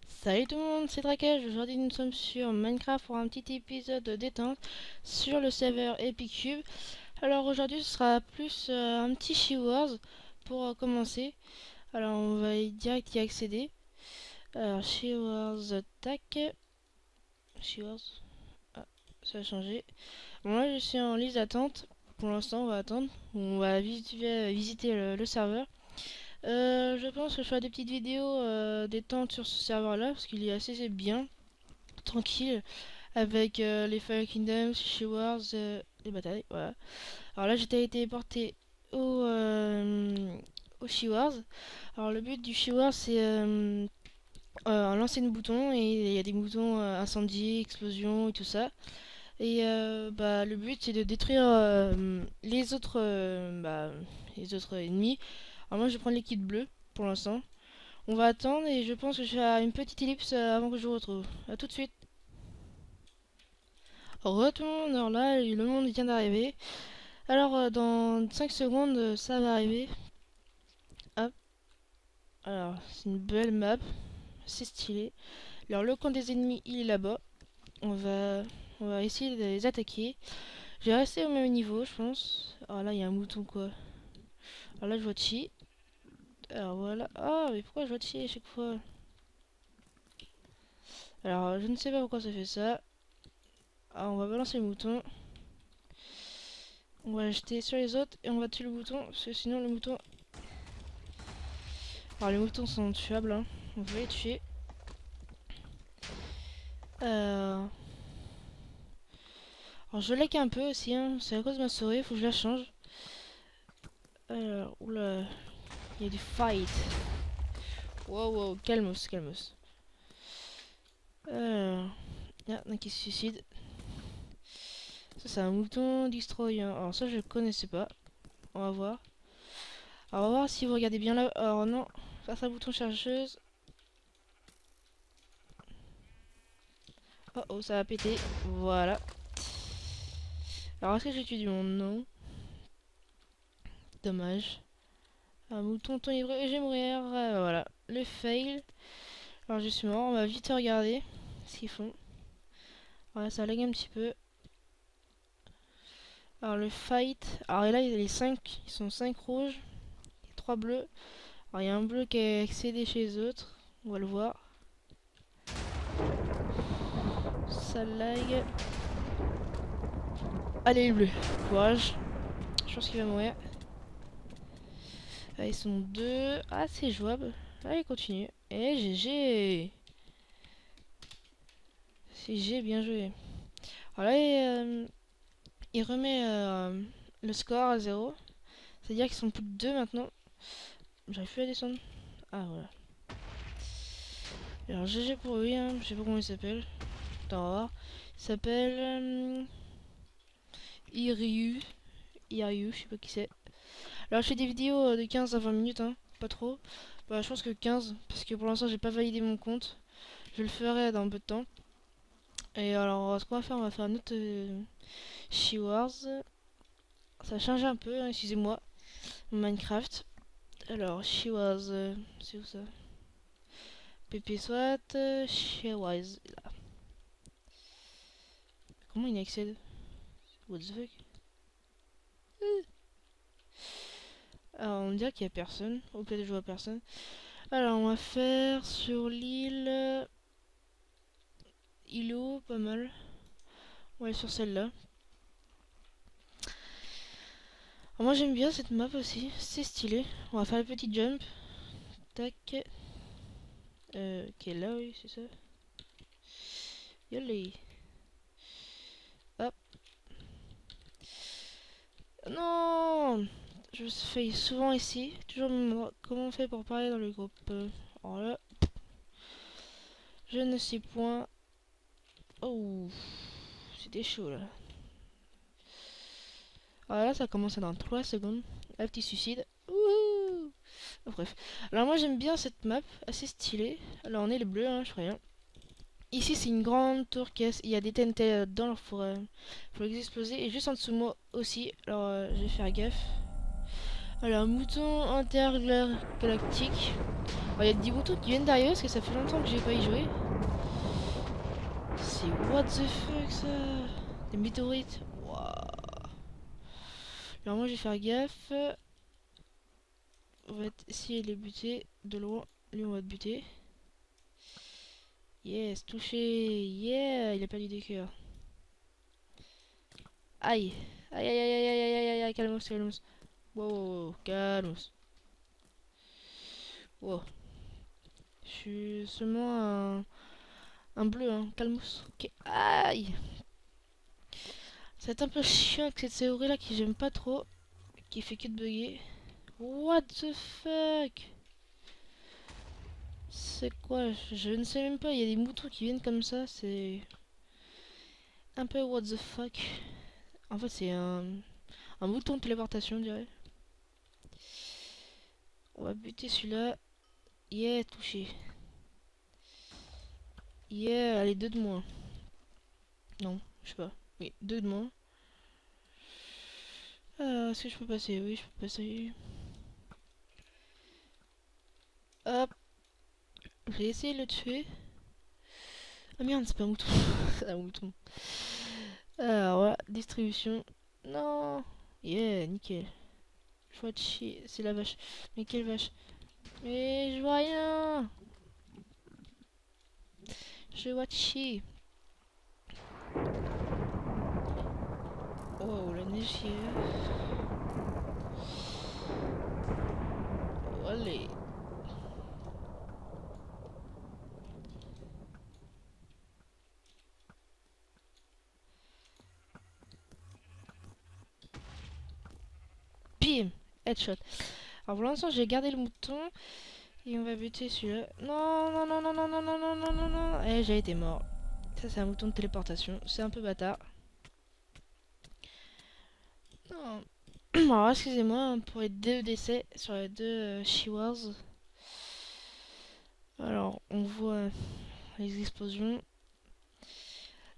Salut tout le monde, c'est Drakash. Aujourd'hui nous sommes sur Minecraft pour un petit épisode de détente sur le serveur Epic Cube. Alors aujourd'hui ce sera plus un petit She-Wars pour commencer. Alors on va direct y accéder. Alors She-Wars tac. She-Wars. Ah, ça a changé. Bon, là je suis en liste d'attente. Pour l'instant on va attendre. On va visiter le serveur. Je pense que je ferai des petites vidéos détente sur ce serveur là parce qu'il est assez bien, tranquille, avec les Fire Kingdoms, She-Wars, les batailles, voilà. Alors là j'étais téléporté au She-Wars. Alors le but du She-Wars c'est lancer des boutons et il y a des boutons incendie, explosion et tout ça. Et le but c'est de détruire les autres ennemis. Alors moi je vais prendre l'équipe bleue pour l'instant. On va attendre et je pense que je vais faire une petite ellipse avant que je vous retrouve. A tout de suite. Retourne, alors là le monde vient d'arriver. Alors dans 5 secondes ça va arriver. Hop. Alors c'est une belle map. C'est stylé. Alors le camp des ennemis il est là-bas. On va essayer de les attaquer. Je vais rester au même niveau je pense. Alors là il y a un mouton quoi. Alors là je vois Chi. Alors voilà. Ah mais pourquoi je vois Chi à chaque fois? Alors je ne sais pas pourquoi ça fait ça. Alors on va balancer le mouton. On va jeter sur les autres et on va tuer le mouton. Parce que sinon le mouton... Alors les moutons sont tuables hein. On va les tuer. Alors je lag un peu aussi hein. C'est à cause de ma souris. Faut que je la change. Alors oula. Il y a du fight. Wow wow. Calmos calmos. Alors... Il y en a qui se suicide. Ça c'est un mouton destroy hein. Alors ça je connaissais pas. On va voir. Alors on va voir si vous regardez bien là. Alors non. Face à bouton chercheuse. Oh oh ça va péter. Voilà. Alors est-ce que j'ai tué du monde? Non. Dommage. Un mouton ivre et je vais mourir. Voilà. Le fail. Alors je suis mort. On va vite regarder ce qu'ils font. Voilà ça lag un petit peu. Alors le fight. Alors et là il y a les 5. Ils sont 5 rouges. Et 3 bleus. Alors il y a un bleu qui a accédé chez les autres. On va le voir. Ça lag. Allez le bleu. Courage. Je pense qu'il va mourir. Ils sont 2. Ah c'est jouable. Allez continue. Et GG. C'est G, bien joué. Alors là il remet le score à 0. C'est-à-dire qu'ils sont plus de 2 maintenant. J'arrive plus à descendre. Ah voilà. Alors GG pour lui, hein. Je sais pas comment il s'appelle. Attends, on va voir. Il s'appelle Iryu. Iryu, je sais pas qui c'est. Alors je fais des vidéos de 15 à 20 minutes, hein. Pas trop. Bah je pense que 15, parce que pour l'instant j'ai pas validé mon compte. Je le ferai dans un peu de temps. Et alors ce qu'on va faire, on va faire un autre She-Wars. Ça a changé un peu, hein, excusez-moi. Minecraft. Alors, She-Wars, c'est où ça? PP SWAT, She-Wars. Là. Comment il y accède? What the fuck? Alors, on dirait qu'il y a personne. Ou peut-être je vois personne. Alors, on va faire sur l'île. Îlot, pas mal. On va aller sur celle-là. Moi j'aime bien cette map aussi, c'est stylé. On va faire le petit jump. Tac. Qui est là, oui, c'est ça. Yolé. Hop. Non, je fais souvent ici. Toujours comment on fait pour parler dans le groupe. Alors là, je ne sais point. Oh, c'était chaud là. Alors là, ça commence dans 3 secondes. Un petit suicide. Ouh. Oh, bref. Alors moi j'aime bien cette map, assez stylée. Alors on est les bleus, hein, je ferai rien. Ici c'est une grande tour caisse. Il y a des TNT dans leur forêt. Faut les exploser. Et juste en dessous de moi aussi. Alors je vais faire gaffe. Alors, mouton intergalactique. Il y a des moutons qui viennent derrière parce que ça fait longtemps que j'ai pas y joué. C'est what the fuck ça? Des météorites. Waouh. Alors moi je vais faire gaffe. On va essayer de les buter de loin. Lui on va te buter. Yes, touché. Yeah, il a perdu des cœurs. Aïe. Aïe aïe aïe aïe aïe aïe aïe aïe, calmos, calmos. Wow, wow, wow, calmos. Wow. Je suis seulement un bleu, hein, calmos. Ok, aïe. C'est un peu chiant avec cette théorie là qui j'aime pas trop. Qui fait que de bugger. What the fuck? C'est quoi? Je ne sais même pas, il y a des moutons qui viennent comme ça, c'est un peu what the fuck. En fait, c'est un mouton de téléportation, je dirais. On va buter celui-là. Yeah, touché. Yeah, allez, deux de moins. Non, je sais pas. Oui, deux de moins. Est-ce que je peux passer? Oui, je peux passer. Hop, j'ai essayé de le tuer. Ah merde, c'est pas un mouton. C'est un mouton. Alors, voilà, distribution. Non. Yeah, nickel. Je vois de chier, c'est la vache. Mais quelle vache? Mais je vois rien. Je vois de chier. Oh, la neige qui est là. Oh, allez. Bim. Headshot. Alors pour l'instant, j'ai gardé le mouton. Et on va buter celui-là. Non, non, non, non, non, non, non, non, non, non, non. Eh, j'ai été mort. Ça, c'est un mouton de téléportation. C'est un peu bâtard. Non. Alors, excusez-moi pour les deux décès sur les deux She-Wars. Alors, on voit les explosions.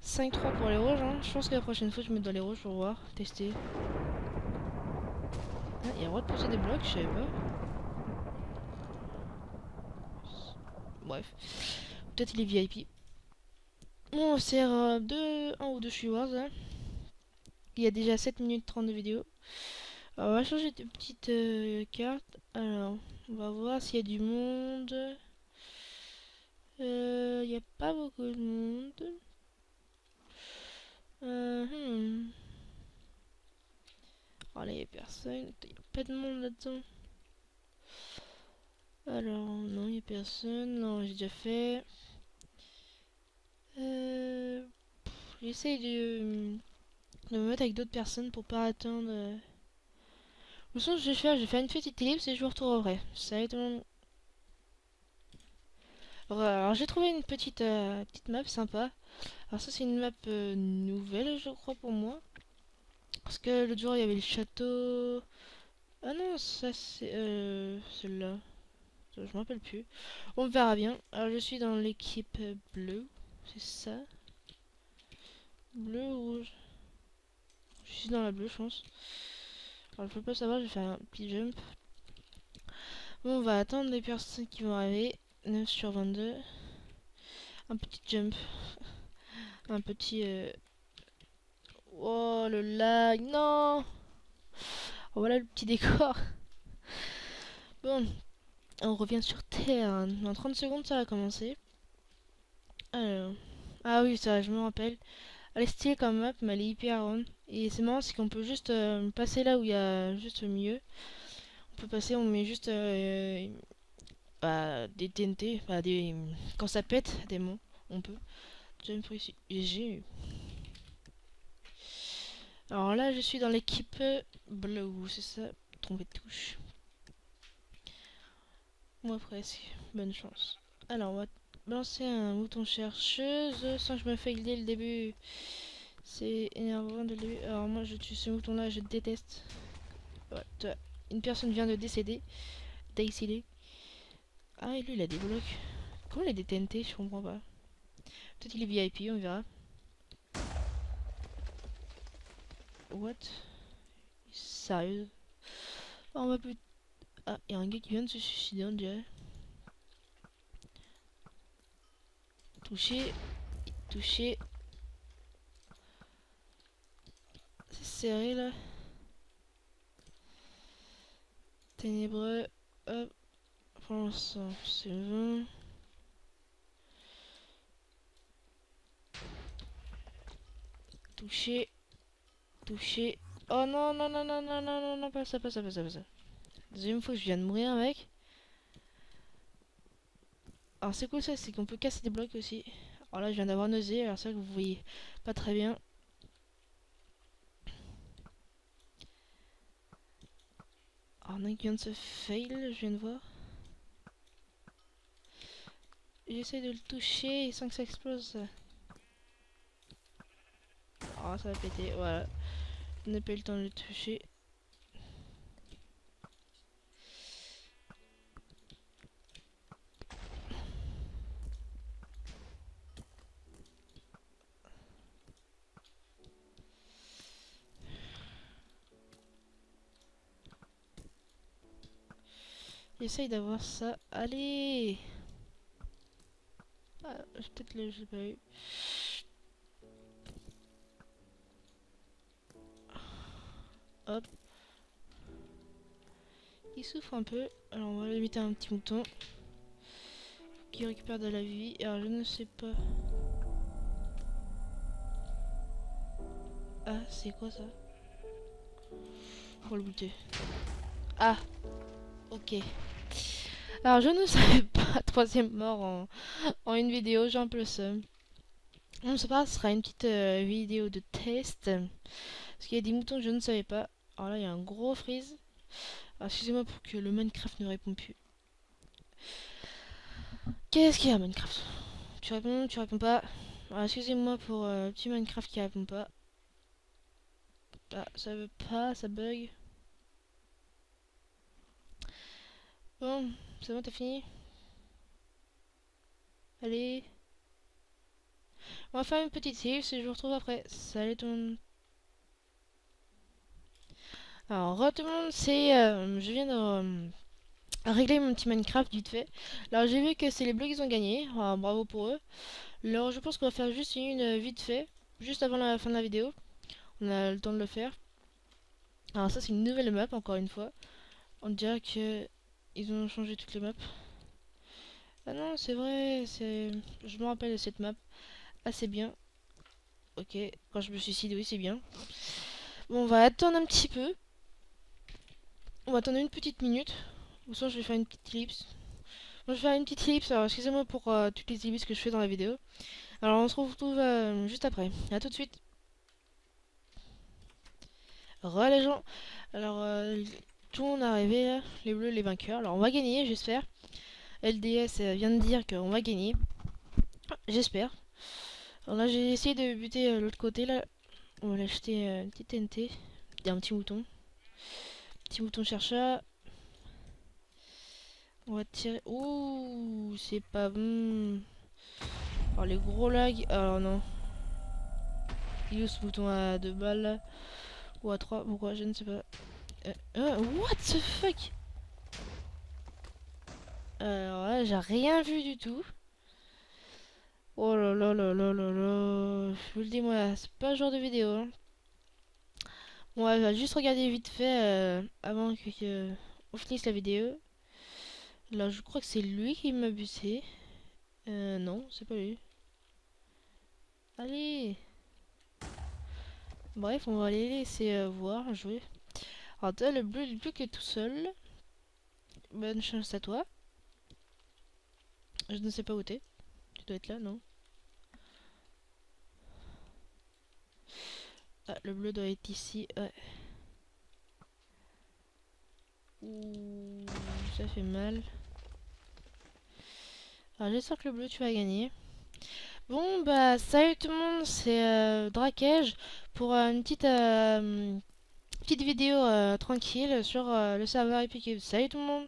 5-3 pour les rouges. Hein. Je pense que la prochaine fois, je mets dans les rouges pour voir, tester. Ah, il y a le droit de poser des blocs, je savais pas. Bref. Peut-être il est VIP. Bon, on sert un ou deux She-Wars. Hein. Il y a déjà 7 minutes 30 de vidéo. Alors, on va changer de petite carte. Alors, on va voir s'il y a du monde. Il n'y a pas beaucoup de monde. Hmm. Oh, là, il n'y a personne. Il n'y a pas de monde là-dedans. Alors, non, il n'y a personne. Non, j'ai déjà fait. J'essaye de me mettre avec d'autres personnes pour pas attendre. Le son que je vais faire une petite ellipse et je vous retrouverai. Ça va être mon... Alors, j'ai trouvé une petite map sympa. Alors ça c'est une map nouvelle je crois pour moi. Parce que l'autre jour il y avait le château... Ah non ça c'est celle-là. Je me rappelle plus. On verra bien. Alors je suis dans l'équipe bleue. C'est ça. Bleu ou rouge? Je suis dans la bleue je pense. Alors je peux pas savoir, je vais faire un petit jump. Bon on va attendre les personnes qui vont arriver. 9 sur 22. Un petit jump. Un petit... Oh le lag, non. Voilà le petit décor. Bon, on revient sur Terre. Dans 30 secondes, ça va commencer. Alors... Ah oui, ça, je me rappelle. Elle est stylée comme map, mais elle est hyper ronde. Et c'est marrant, c'est qu'on peut juste passer là où il y a juste mieux. On peut passer, on met juste des TNT, des... Quand ça pète, des monts, on peut. Jump ici. Et j'ai... Alors là, je suis dans l'équipe bleue, c'est ça. Trompé de touche. Moi presque. Bonne chance. Alors, on va lancer un mouton chercheuse sans que je me faille dès le début. C'est énervant dès le début. Alors, moi, je tue ce mouton-là, je déteste. Ouais, une personne vient de décéder. Décédé. Ah, et lui, il a des blocs. Comment il a des TNT? Je comprends pas. Peut-être qu'il est VIP, on verra. What? Sérieux? On va plus... Ah, il y a un gars qui vient de se suicider, on dirait. Touché. Touché. C'est serré, là. Ténébreux. Hop. Pour l'instant, c'est bon. Touché. Touché. Oh non, non, non, non, non, non, non, non, pas ça, pas ça, pas ça, pas ça. Deuxième fois que je viens de mourir, mec. Alors, c'est cool ça, c'est qu'on peut casser des blocs aussi. Alors là, je viens d'avoir nausée, alors c'est vrai que vous voyez pas très bien. Alors, on a qui vient de se fail, je viens de voir. J'essaie de le toucher sans que ça explose. Oh, ça va péter, voilà. On n'a pas eu le temps de le toucher. J'essaye d'avoir ça. Allez! Ah, peut-être le j'ai pas eu. Hop. Il souffre un peu. Alors on va lui mettre un petit mouton. Qui récupère de la vie. Alors je ne sais pas. Ah, c'est quoi ça? Pour le buter. Ah! Ok. Alors je ne savais pas. Troisième mort en une vidéo. J'ai un peu le seum. Bon, c'est pas grave, ce sera une petite vidéo de test. Parce qu'il y a des moutons que je ne savais pas. Alors là, il y a un gros freeze. Alors, excusez-moi pour que le Minecraft ne répond plus. Qu'est-ce qu'il y a, Minecraft? Tu réponds pas. Alors, excusez-moi pour le petit Minecraft qui répond pas. Ah, ça veut pas, ça bug. Bon, c'est bon, t'as fini? Allez. On va faire une petite save et je vous retrouve après. Salut tout le monde. Alors, tout le monde, c'est... je viens de régler mon petit Minecraft vite fait. Alors, j'ai vu que c'est les bleus qui ont gagné. Alors, bravo pour eux. Alors, je pense qu'on va faire juste une vite fait. Juste avant la fin de la vidéo. On a le temps de le faire. Alors, ça, c'est une nouvelle map, encore une fois. On dirait que ils ont changé toutes les maps. Ah non, c'est vrai, c'est... Je me rappelle de cette map. Assez bien. Ok, quand je me suicide, oui, c'est bien. Bon, on va attendre un petit peu. On va attendre une petite minute. Ou soit je vais faire une petite ellipse. Bon, je vais faire une petite ellipse, alors excusez-moi pour toutes les ellipses que je fais dans la vidéo. Alors on se retrouve juste après. A tout de suite. Re les gens. Alors tout le monde est arrivé là. Les bleus, les vainqueurs. Alors on va gagner, j'espère. LDS vient de dire qu'on va gagner. J'espère. Alors là j'ai essayé de buter l'autre côté là. On va l'acheter une petite TNT. Il y a un petit mouton. Petit mouton chercheur. On va tirer. Ouh, c'est pas bon. Alors les gros lags. Alors non. Il est où ce mouton à 2 balles là? Ou à 3? Pourquoi? Je ne sais pas. What the fuck? Alors là, j'ai rien vu du tout. Oh là là là là là là. Je vous le dis, moi, c'est pas le genre de vidéo. Hein. Bon, on va juste regarder vite fait avant que on finisse la vidéo. Là, je crois que c'est lui qui m'a buté. Non, c'est pas lui. Allez! Bref, on va aller laisser voir, jouer. Alors, toi, le bleu qui est tout seul. Bonne chance à toi. Je ne sais pas où t'es. Tu dois être là, non? Ah, le bleu doit être ici. Ouais. Ouh, ça fait mal. Alors, j'espère que le bleu, tu vas gagner. Bon, bah, salut tout le monde, c'est Drakej pour une petite vidéo tranquille sur le serveur Epic. Salut tout le monde!